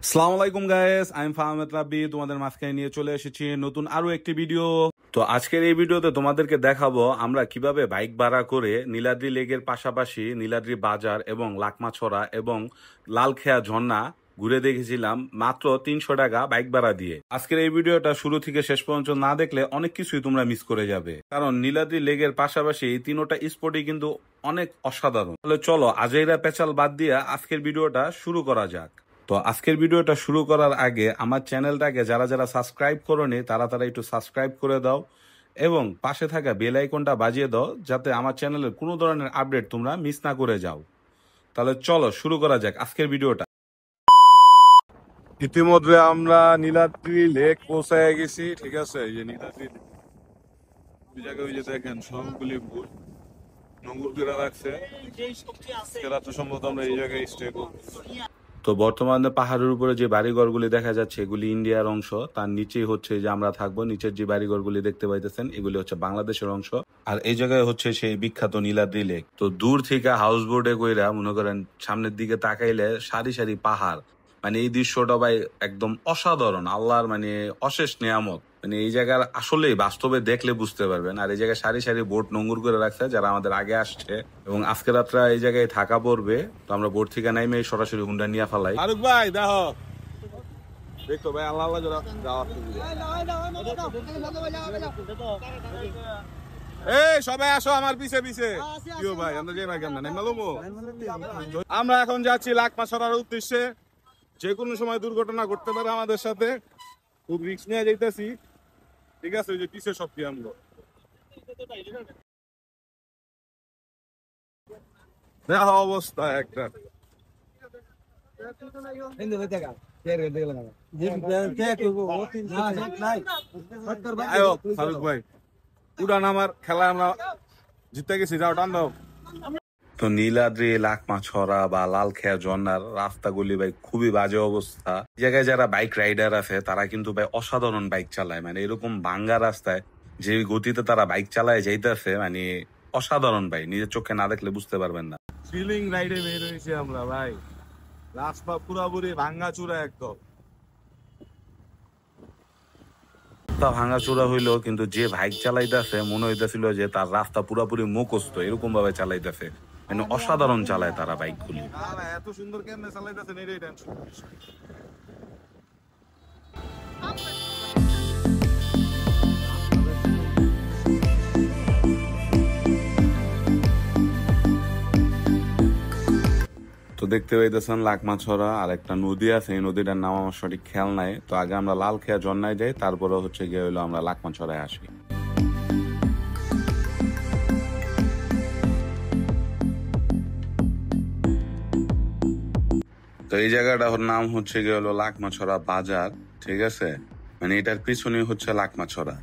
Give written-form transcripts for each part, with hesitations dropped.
আসসালামু আলাইকুম guys, I am ফাহমেদ রাব্বি। তোমাদের মাঝখানে নিয়ে চলে এসেছি নতুন আরো একটি ভিডিও। তো আজকের এই ভিডিওতে তোমাদেরকে দেখাবো আমরা কিভাবে বাইক ভাড়া করে নীলাদ্রি লেকের পাশাপাশি নীলাদ্রি বাজার এবং লাকমাছড়া এবং লালখেয়া ঝর্ণা ঘুরে দেখেছিলাম মাত্র 300 টাকা বাইক ভাড়া দিয়ে। আজকের এই ভিডিওটা শুরু থেকে শেষ পর্যন্ত না দেখলে অনেক কিছুই তোমরা মিস করে যাবে, কারণ নীলাদ্রি লেকের পাশাপাশি এই তিনটা স্পটই কিন্তু অনেক অসাধারণ। তাহলে চলো আজাইরা পেঁচাল বাদ দিয়ে আজকের ভিডিওটা শুরু করা যাক। তো আজকের ভিডিওটা শুরু করার আগে আমার চ্যানেলটাকে যারা যারা সাবস্ক্রাইব করোনি তারা একটু সাবস্ক্রাইব করে দাও এবং পাশে থাকা বেল আইকনটা বাজিয়ে দাও, যাতে আমার চ্যানেলের কোনো ধরনের আপডেট তোমরা মিস না করে যাও। তাহলে চলো শুরু করা যাক আজকের ভিডিওটা। ইতিমধ্যে আমরা নীলাদ্রি লেক পৌঁছায় গেছি। ঠিক আছে, এই যে নীলাদ্রি ওই জায়গায় ওই যে দেখেন সবগুলি ভুল নোংর করে রাখছে। রাত্রে সম্ভবত আমরা এই জায়গায় স্টে করবো। তো বর্তমানে পাহাড়ের উপরে যে বাড়িঘরগুলি দেখা যাচ্ছে এগুলি ইন্ডিয়ার অংশ, তার নিচেই হচ্ছে যে আমরা থাকবো। নিচের যে বাড়িঘরগুলি দেখতে পাইতেছেন এগুলি হচ্ছে বাংলাদেশের অংশ, আর এই জায়গায় হচ্ছে সেই বিখ্যাত নীলাদ্রি লেক। তো দূর থেকে হাউস বোটে কইরা মনে করেন সামনের দিকে তাকাইলে সারি সারি পাহাড়, মানে এই দৃশ্যটা ভাই একদম অসাধারণ, আল্লাহর মানে অশেষ নিয়ামত। মানে এই জায়গার আসলেই বাস্তবে দেখলে বুঝতে পারবেন। আর এই জায়গায় সারি সারি বোট নোংর করে রাখছে যারা আমাদের আগে আসছে, এবং আজকে রাত্রে এই জায়গায় থাকা পড়বে। তো আমরা বোট থেকে নাইমে সরাসরি হুন্ডা নিয়ে ফেলাই। ফারুক ভাই দেখো, দেখতো ভাই আল্লাহ আল্লাহ যাওয়া। এই সবাই আসো আমার পিছে পিছে। কিও ভাই আমরা যে ভাই কেমন নাই মালুমো। আমরা এখন যাচ্ছি লাকমাছড়ার উদ্দেশ্যে। যে কোনো সময় দুর্ঘটনা ঘটতে পারে আমাদের সাথে, খুব রিস্ক নিয়ে যাইতেছি। ঠিক আছে, ওই যে পিছে সব কি আমরা দেখা অবস্থা একটা। ফারুক ভাই উড়ান আমার খেলা আমরা জিতে গেছি, যাও টান দাও। তো নীলাদ্রি লাকমাছড়া বা লালখেয়া ঝর্ণার রাস্তাগুলি ভাই খুবই বাজে অবস্থা। এই জায়গায় যারা বাইক রাইডার আছে তারা কিন্তু ভাই অসাধারণ বাইক চালায়, মানে এরকম ভাঙ্গা রাস্তায় যে গতিতে তারা বাইক চালায় যাইতেছে, মানে অসাধারণ ভাই, নিজের চোখে না দেখলে বুঝতে পারবেন না। ফিলিং রাইডে বের হয়েছি আমরা ভাই, রাস্তা পুরাপুরি ভাঙ্গা চূড়া একদম। ভাঙাচোরা হইলো, কিন্তু যে বাইক চালাইতেছে মনে হইতেছিল যে তার রাস্তা পুরাপুরি মুখস্থ, এরকম ভাবে চালাইতেছে, মানে অসাধারণ চালায় তারা বাইকগুলি। এত সুন্দর কেমনে চালাইতেছেন এটাই টেনশন। তো দেখতে পাইতেছেন লাকমাছড়া আর একটা নদী আছে, এই নদীটার নাম আমার সঠিক খেয়াল নাই। তো আগে আমরা লালখেয়া ঝর্ণায় যাই, তারপরে হচ্ছে গিয়ে হইলো আমরা লাকমাছড়ায় আসি। তো এই জায়গাটার নাম হচ্ছে গিয়ে হলো লাকমাছড়া বাজার। ঠিক আছে, মানে এটার পিছনে হচ্ছে লাকমাছড়া।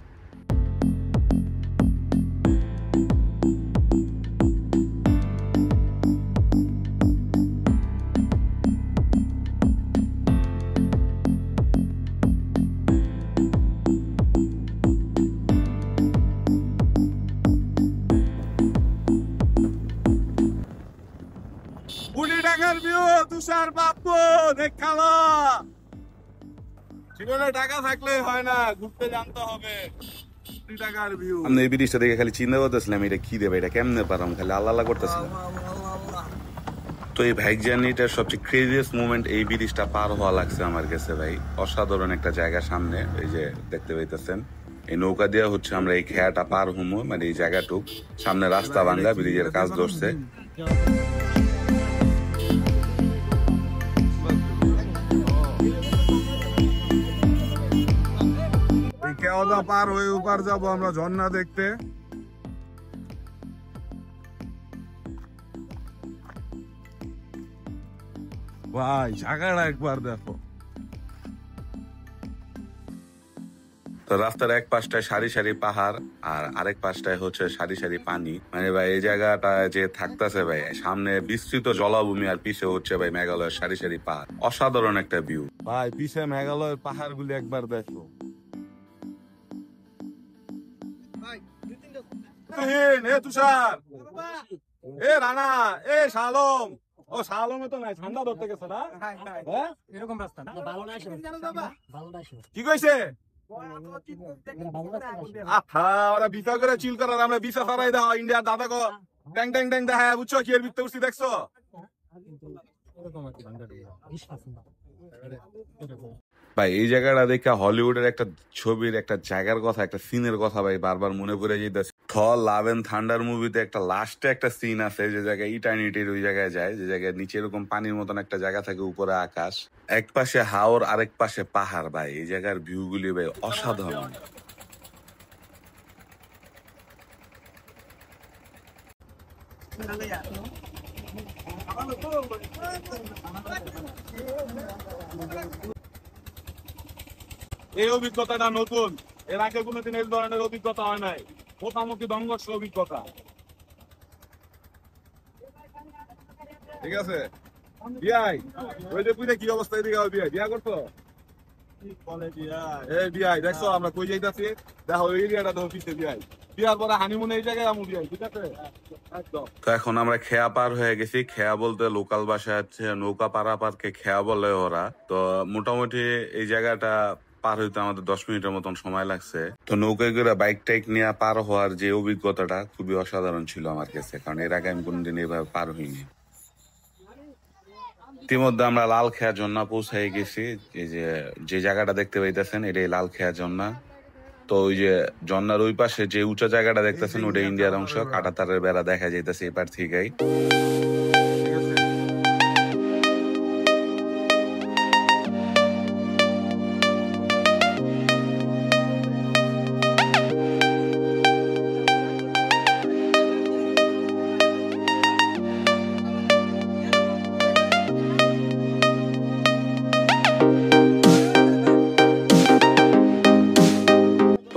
তুষার বাপু দেখালো, জীবনে টাকা থাকলে হয় না, ঘুরতে জানতে হবে। টাকার ভিউ। আমি এই ব্রিজটা দেখে খালি চিন্তা করতেছিলাম এটা কি দেবে, এটা কেমনে পারাম, খালি আল্লাহ আল্লাহ করতেছিলাম। তো এই বাইক জার্নিটার সবচেয়ে ক্রেজিয়েস্ট মুভমেন্ট এই ব্রিজটা পার হওয়া লাগছে আমার কাছে ভাই। অসাধারণ একটা জায়গা সামনে, এই যে দেখতে পাইতেছেন এই নৌকা দিয়া হচ্ছে আমরা এই খেয়াটা পার হমো, মানে এই জায়গাটুক সামনে রাস্তা ভাঙ্গা, ব্রিজের কাজ ধরছে। কেওদা পার হয়ে উপার যাবো আমরা ঝর্ণা দেখতে। ভাই জায়গাটা একবার দেখো। তো রাস্তার এক পাশটায় সারি সারি পাহাড় আর আরেক পাশটায় হচ্ছে সারি সারি পানি, মানে ভাই এই জায়গাটা যে থাকতেছে ভাই, সামনে বিস্তৃত জলাভূমি আর পিছে হচ্ছে ভাই মেঘালয়ের সারি সারি পাহাড়, অসাধারণ একটা ভিউ ভাই। পিছে মেঘালয়ের পাহাড় গুলি একবার দেখো। তুষার, এ রানা, এ শালম, ও শালমে তো নাই, ঠান্ডা ধরতে গেছে না? হ্যাঁ? এরকম রাস্তা না ভালো না আসে ভালো না আসে কি কইছে? আহা, ওরা ভিসা করে চিল করার, আমরা ভিসা ছাড়াই দাও ইন্ডিয়ার দাদা গো ট্যাং ট্যাং ট্যাং দেখা বুঝছো কি এর ভিতরে উঠছি দেখছো? ভাই এই জায়গাটা দেখে হলিউডের একটা ছবির একটা জায়গার কথা, একটা সিনের কথা ভাই বারবার মনে পড়ে যেতেছে। থর লাভ এন্ড থান্ডার মুভিতে একটা লাস্টে একটা সিন আছে যে জায়গায় ইটার্নিটির ওই জায়গায় যায়, যে জায়গায় নিচে এরকম পানির মতন একটা জায়গা থাকে, উপরে আকাশ, এক পাশে হাওর আরেক পাশে পাহাড়। ভাই এই জায়গার ভিউ গুলি ভাই অসাধারণ। এই অভিজ্ঞতাটা নতুন, এর আগে কোনোদিন এই ধরনের অভিজ্ঞতা হয় নাই, মোটামুটি দঙ্গস অভিজ্ঞতা। ঠিক আছে বিয়াই, ওই যে পুইতে কি অবস্থা, এদিকে বিয়াই বিয়া করতো? এই বিয়াই দেখছো আমরা কই যাইতাছি, দেখো এই এরিয়াটা দেখো পিছে বিয়াই, বিয়ার পরে হানিমুন এই জায়গায় আমু বিয়াই, ঠিক আছে একদম। তো এখন আমরা খেয়া পার হয়ে গেছি। খেয়া বলতে লোকাল ভাষায় হচ্ছে নৌকা পারাপারকে খেয়া বলে ওরা। তো মোটামুটি এই জায়গাটা পার হইতে আমাদের 10 মিনিটের মতন সময় লাগছে। তো নৌকায় করে বাইক টাইক নিয়ে পার হওয়ার যে অভিজ্ঞতাটা খুবই অসাধারণ ছিল আমার কাছে, কারণ এর আগে আমি কোনোদিন এইভাবে পার হইনি। ইতিমধ্যে আমরা লাল খেয়া ঝর্ণা পৌঁছাই গেছি। এই যে জায়গাটা দেখতে পাইতেছেন এটাই লাল খেয়া ঝর্ণা। তো ওই যে ঝর্ণার ওই পাশে যে উঁচা জায়গাটা দেখতেছেন ওটা ইন্ডিয়ার অংশ, কাঁটাতারের বেড়া দেখা যাইতেছে এপার থেকেই।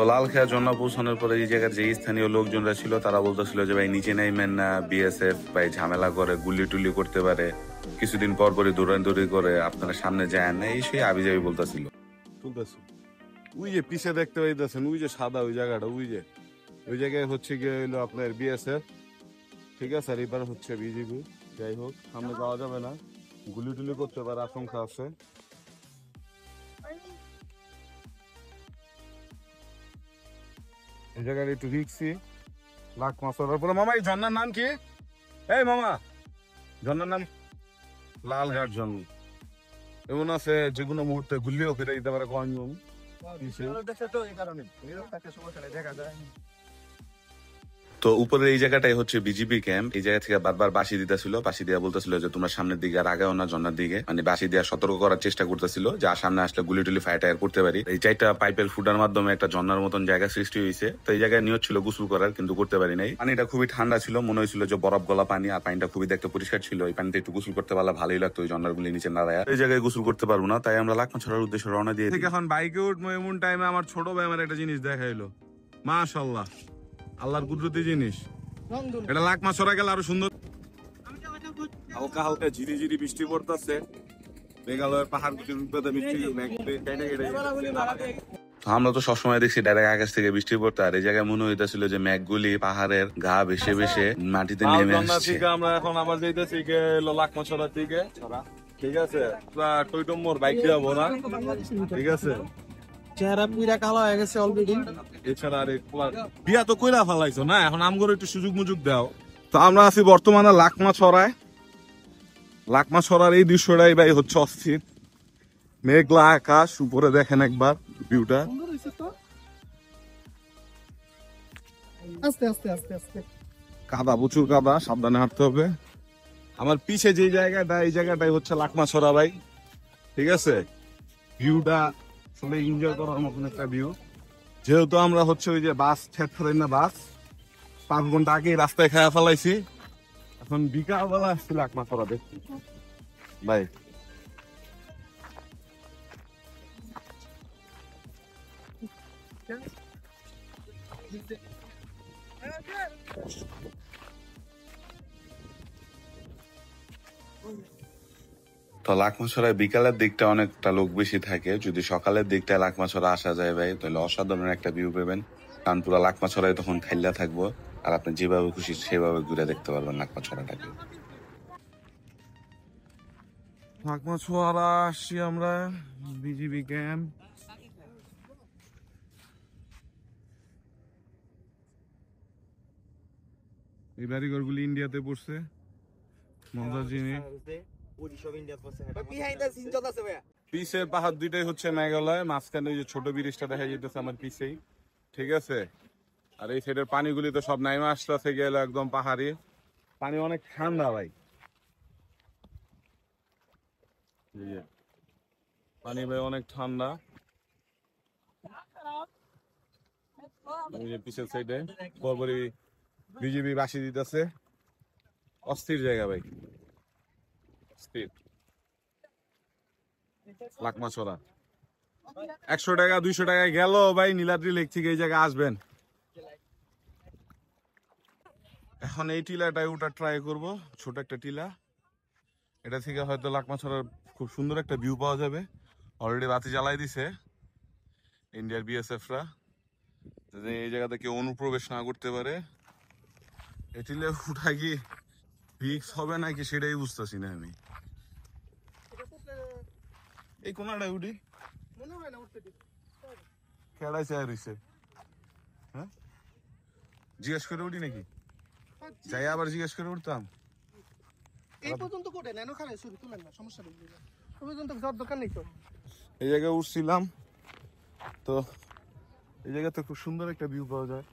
তো লাল খেয়া ঝর্ণা পৌঁছানোর পরে এই জায়গার যে স্থানীয় লোকজনরা ছিল তারা বলতেছিল যে ভাই নিচে নাইমেন না, বিএসএফ ভাই ঝামেলা করে, গুলি টুলি করতে পারে, কিছুদিন পর পরই দৌড়াদৌড়ি করে, আপনারা সামনে যায় না, এই সেই আবি যাবি বলতেছিল। তুলতেছি ওই যে পিছে দেখতে পাইতেছেন ওই যে সাদা ওই জায়গাটা, ওই জায়গায় হচ্ছে গিয়ে হইলো আপনার বিএসএফ, ঠিক আছে, আর এবার হচ্ছে বিজিবি। যাই হোক সামনে যাওয়া যাবে না, গুলি টুলি করতে পারে আশঙ্কা আছে। এই জায়গায় একটু রিক্সি, লাখ মাছ ধরার পরে। মামা এই ঝর্ণার নাম কি? এই মামা ঝর্ণার নাম লালঘাট ঝর্ণা। এমন আছে যে কোনো মুহূর্তে গুলিও ফিরে দিতে পারে কয়জন। তো উপরের এই জায়গাটাই হচ্ছে বিজিবি ক্যাম্প। এই জায়গা থেকে বারবার বাঁশি দিতেছিল, বাঁশি দেওয়া বলতেছিল যে তোমরা সামনের দিকে আর আগাও না ঝর্ণার দিকে, মানে বাঁশি দেওয়া সতর্ক করার চেষ্টা করতেছিল যে আর সামনে আসলে গুলি টুলি ফায়ার টায়ার করতে পারি। এই 4টা পাইপের ফুটার মাধ্যমে একটা ঝর্ণার মতন জায়গা সৃষ্টি হয়েছে। তো এই জায়গায় নিয়ত ছিল গোসল করার, কিন্তু করতে পারি নাই। পানিটা খুবই ঠান্ডা ছিল, মনে হয়েছিল যে বরফ গলা পানি, আর পানিটা খুবই দেখতে পরিষ্কার ছিল। এই পানিতে একটু গোসল করতে পারলে ভালোই লাগতো, ওই ঝর্ণার গুলি নিচে না দেয়। এই জায়গায় গোসল করতে পারবো না, তাই আমরা লাকমাছড়ার উদ্দেশ্যে রওনা দিয়ে দিই। এখন বাইকে উঠবো এমন টাইমে আমার ছোট ভাই আমার একটা জিনিস দেখাইলো, মাশাআল্লাহ, আল্লাহর কুদরতি জিনিস। এটা লাখ মাছ ছড়া গেলে আরো সুন্দর। হালকা হালকা ঝিরি ঝিরি বৃষ্টি পড়তেছে, মেঘালয়ের পাহাড় বৃষ্টি। আমরা তো সবসময় দেখছি ডাইরেক্ট আকাশ থেকে বৃষ্টি পড়তে, আর এই জায়গায় মনে হইতেছিল যে মেঘগুলি পাহাড়ের গা ভেসে ভেসে মাটিতে নেমে আসছে। আমরা এখন আবার যাইতেছি লাখ মাছ ছড়ার দিকে, ঠিক আছে, টইটম্বর বাইক যাবো না, ঠিক আছে। চেহারা পুরা কালো হয়ে গেছে অলরেডি। এছাড়া আর বিয়া তো কইরা ফেলাইছো না, এখন আমগরে একটু সুযোগ মুযোগ দাও। তো আমরা আছি বর্তমানে লাকমা ছড়ায়। লাকমা ছড়ার এই দৃশ্যটাই ভাই হচ্ছে অস্থির, মেঘলা আকাশ, উপরে দেখেন একবার ভিউটা। আস্তে আস্তে আস্তে আস্তে কাদা, প্রচুর কাদা, সাবধানে হাঁটতে হবে। আমার পিছে যে জায়গাটা, এই জায়গাটাই হচ্ছে লাকমা ছড়া ভাই, ঠিক আছে। ভিউটা আসলে এনজয় করার মতন একটা ভিউ। যেহেতু আমরা হচ্ছে ওই যে বাস ঠেকফেলেন না, বাস 5 ঘন্টা আগে রাস্তায় খাওয়া ফেলাইছি, এখন বিকাল বেলা আসছি লাকমা ছড়া দেখছি ভাই। তো লাকমাছড়ায় বিকালের দিকটা অনেকটা লোক বেশি থাকে, যদি সকালের দিকটা লাকমাছড়া আসা যায় ভাই তাহলে অসাধারণ একটা ভিউ পাবেন, কারণ পুরো লাকমাছড়ায় তখন খাইলা থাকবো, আর আপনি যেভাবে খুশি সেভাবে ঘুরে দেখতে পারবেন লাকমাছড়াটাকে। লাকমাছোয়ারা আসছি আমরা বিজিবি ক্যাম্প। এই বাড়িঘরগুলি ইন্ডিয়াতে পড়ছে, মজার জিনিস। পিসের পাহাড় দুইটাই হচ্ছে মেঘালয়, মাঝখানে ওই যে ছোট ব্রিজটা দেখা যেতেছে আমার পিছেই, ঠিক আছে। আর এই সাইডের পানিগুলি তো সব নাইমা আসতেছে গেল একদম পাহাড়ি পানি, অনেক ঠান্ডা ভাই। এই যে পানি ভাই অনেক ঠান্ডা। এই যে পিছের সাইডে বরবরি বিজিবি বাসি দিতেছে, অস্থির জায়গা ভাই, অস্থির। লাকমাছড়া 100 টাকা 200 টাকায় গেল ভাই, নীলাদ্রি লেক থেকে এই জায়গায় আসবেন। এখন এই টিলাটায় ওটা ট্রাই করব, ছোট একটা টিলা, এটা থেকে হয়তো লাকমাছড়ার খুব সুন্দর একটা ভিউ পাওয়া যাবে। অলরেডি বাতি জ্বালাই দিছে ইন্ডিয়ার বিএসএফরা, যাতে এই জায়গাতে কেউ অনুপ্রবেশ না করতে পারে। এই টিলে উঠা কি রিক্স হবে নাকি সেটাই বুঝতেছি না আমি। এই কোনাটায় উঠি খেলায় চায় রইছে, হ্যাঁ জিজ্ঞেস করে উঠি নাকি, যাই আবার জিজ্ঞেস করে উঠতাম। এই পর্যন্ত কোটে নেন, ওখানে ছবি তুলেন না, সমস্যা নেই। ওই পর্যন্ত যাওয়ার দরকার নেই তো। এই জায়গায় উঠছিলাম তো, এই জায়গাতে খুব সুন্দর একটা ভিউ পাওয়া যায়।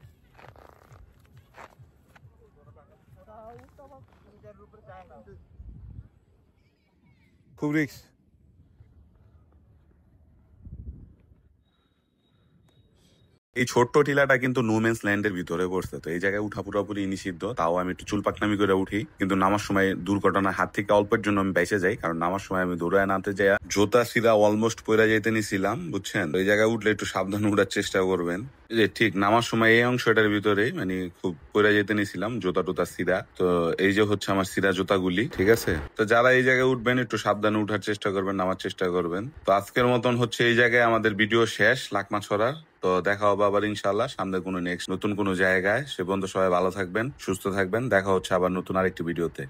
খুব রিক্স। এই ছোট্ট টিলাটা কিন্তু নোম্যান্স ল্যান্ডের ভিতরে পড়ছে, তো এই জায়গায় উঠা পুরোপুরি নিষিদ্ধ। তাও আমি একটু চুল পাকনামি করে উঠি, কিন্তু নামার সময় দুর্ঘটনার হাত থেকে অল্পের জন্য আমি বেঁচে যাই, কারণ নামার সময় আমি দৌড়ায় নামতে যাই জোতা সিরা অলমোস্ট পড়ে যেতে নিছিলাম, বুঝছেন। তো এই জায়গায় উঠলে একটু সাবধানে উঠার চেষ্টা করবেন। এই যে ঠিক নামার সময় এই অংশটার ভিতরে মানে খুব পড়ে যেতে নিছিলাম, জোতা টোতা সিরা। তো এই যে হচ্ছে আমার সিরা জোতাগুলি, ঠিক আছে। তো যারা এই জায়গায় উঠবেন একটু সাবধানে উঠার চেষ্টা করবেন, নামার চেষ্টা করবেন। তো আজকের মতন হচ্ছে এই জায়গায় আমাদের ভিডিও শেষ লাকমাছড়ার। তো দেখা হবে আবার ইনশাল্লাহ সামনে কোনো নেক্সট নতুন কোনো জায়গায়। সে পর্যন্ত সবাই ভালো থাকবেন, সুস্থ থাকবেন। দেখা হচ্ছে আবার নতুন আরেকটি ভিডিওতে।